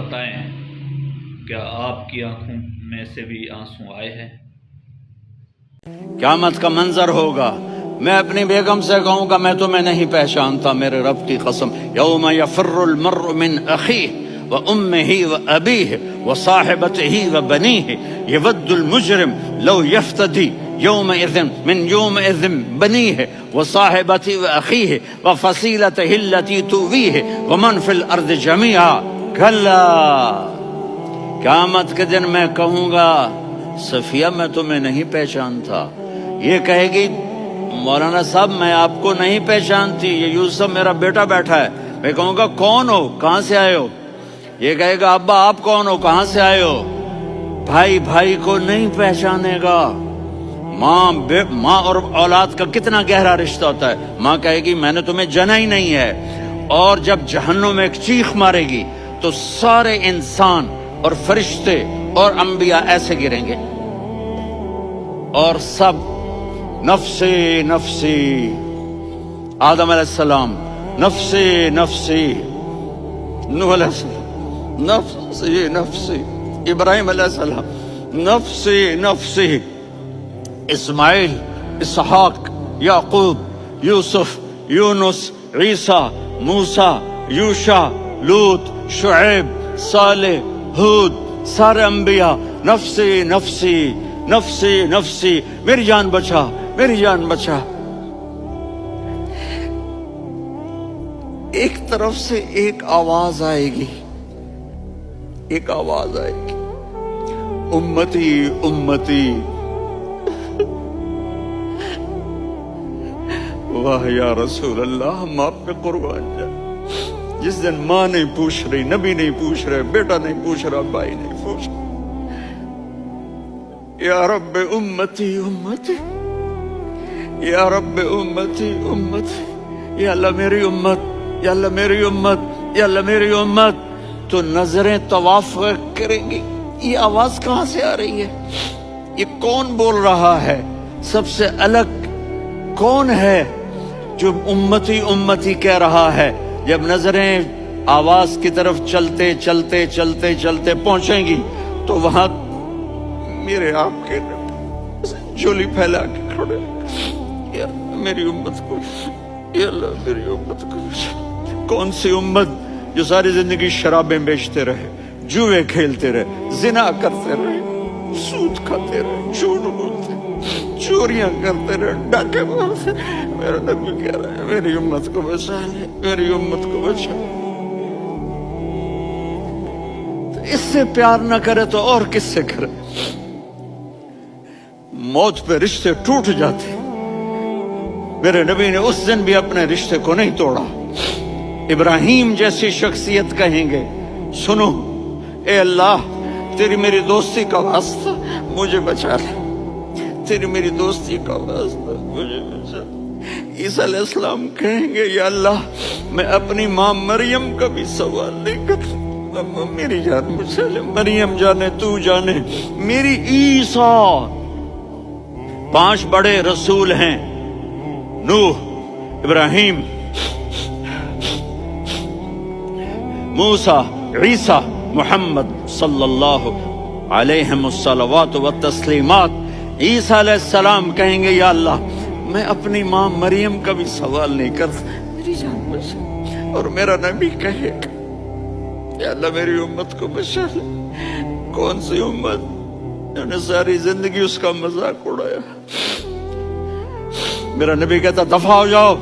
بتائیں کیا آپ کی آنکھوں میں سے بھی آنسو آئے ہیں؟ قیامت کا منظر ہوگا، میں اپنی بیگم سے کہوں گا میں تمہیں نہیں پہچانتا، میرے رب کی قسم، یوم یفر المرء من اخیہ وامہ وابیہ وصاحبتہ وبنیہ یود المجرم لو یفتدی یومئذ من یومئذ بنیہ وصاحبتہ واخیہ وفصیلتہ التی تؤویہ ومن فی الارض جمیعا کلا، قیامت کے دن میں کہوں گا صفیہ میں تمہیں نہیں پہچانتا، یہ کہے گی مولانا صاحب میں آپ کو نہیں پہچانتی، یہ یوسف میرا بیٹا بیٹھا ہے، میں کہوں گا کون ہو، کہاں سے آئے ہو؟ یہ کہے گا ابا آپ کون ہو، کہاں سے آئے ہو؟ بھائی بھائی کو نہیں پہچانے گا۔ ماں اور اولاد کا کتنا گہرا رشتہ ہوتا ہے، ماں کہے گی میں نے تمہیں جنا ہی نہیں ہے، اور جب جہنم میں ایک چیخ مارے گی تو سارے انسان اور فرشتے اور انبیاء ایسے گریں گے اور سب نفسی نفسی، آدم علیہ السلام نفسی نفسی، نوح علیہ السلام نفسی نفسی، ابراہیم علیہ السلام نفسی نفسی، اسماعیل، اسحاق، یعقوب، یوسف، یونس، عیسیٰ، موسیٰ، یوشع، لوط، شعیب، صالح، ہود، سارے انبیاء نفسی نفسی نفسی نفسی، میری جان بچا میری جان بچا۔ ایک طرف سے ایک آواز آئے گی، ایک آواز آئے گی، امتی امتی، واہ یا رسول اللہ ہم آپ پہ قربان جائیں۔ جس دن ماں نہیں پوچھ رہی، نبی نہیں پوچھ رہے، بیٹا نہیں پوچھ رہا، بھائی نہیں پوچھ رہا، یا رب امتی امتی، یا رب امتی امتی، یا اللہ میری امت، یا اللہ میری امت، یا اللہ میری امت، تو نظریں طواف کریں گی۔ یہ آواز کہاں سے آ رہی ہے؟ یہ کون بول رہا ہے؟ سب سے الگ کون ہے جو امتی امتی کہہ رہا ہے؟ جب نظریں آواز کی طرف چلتے چلتے چلتے چلتے پہنچیں گی تو وہاں میرے آپ کے جھولی پھیلا کے کھڑے، یا میری امت کو، یا اللہ میری امت کو۔ کون سی امت جو ساری زندگی شرابیں بیچتے رہے، جوئے کھیلتے رہے، زنا کرتے رہے، سود کھاتے رہے، جھوٹ بولتے، چوریاں کرتے رہے، ڈاکے مارتے رہے۔ میرا نبی کہہ رہا ہے میری امت کو بچا لے، میری امت کو بچا۔ تو اس سے پیار نہ کرے تو اور کس سے کرے؟ موت پہ رشتے ٹوٹ جاتے، میرے نبی نے اس دن بھی اپنے رشتے کو نہیں توڑا۔ ابراہیم جیسی شخصیت کہیں گے سنو اے اللہ تیری میری دوستی کا واسطہ مجھے بچا لے، تیری میری دوستی کا واسطہ مجھے بچا لے۔ عیسیٰ علیہ السلام کہیں گے یا اللہ میں اپنی ماں مریم کا بھی سوال نہیں کرتا، میری جان بچا لے، مریم جانے تو جانے میری عیسیٰ۔ 5 بڑے رسول ہیں، نوح، ابراہیم، موسیٰ، عیسیٰ، محمد صلی اللہ علیہ الصلوات والتسلیمات۔ عیسیٰ علیہ السلام کہیں گے یا اللہ میں اپنی ماں مریم کا بھی سوال نہیں کرتا، میری جان بچا۔ اور میرا نبی کہے گا یا اللہ میری امت کو بچا لے۔ کون سی امت جنہوں نے ساری زندگی اس کا مذاق اڑایا؟ میرا نبی کہتا دفع ہو جاؤ،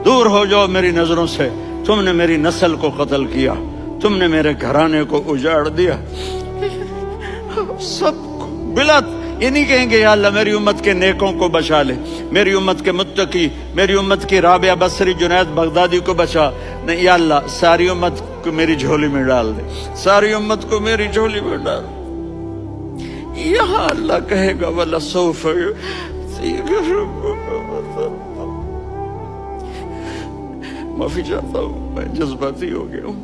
دور ہو جاؤ میری نظروں سے، تم نے میری نسل کو قتل کیا، تم نے میرے گھرانے کو اجاڑ دیا۔ سب کو بلا یہ نہیں کہیں گے یا اللہ میری امت کے نیکوں کو بچا لے، میری امت کے متقی، میری امت کی رابعہ بصری، جنید بغدادی کو بچا، نہیں یا اللہ ساری امت کو میری جھولی میں ڈال دے، ساری امت کو میری جھولی میں ڈال دے۔ یہاں اللہ کہے گا وَلَسَوْفَ يُعْطِيكَ رَبُّكَ فَتَرْضَىٰ۔ معافی چاہتا ہوں میں جذباتی ہو گیا ہوں۔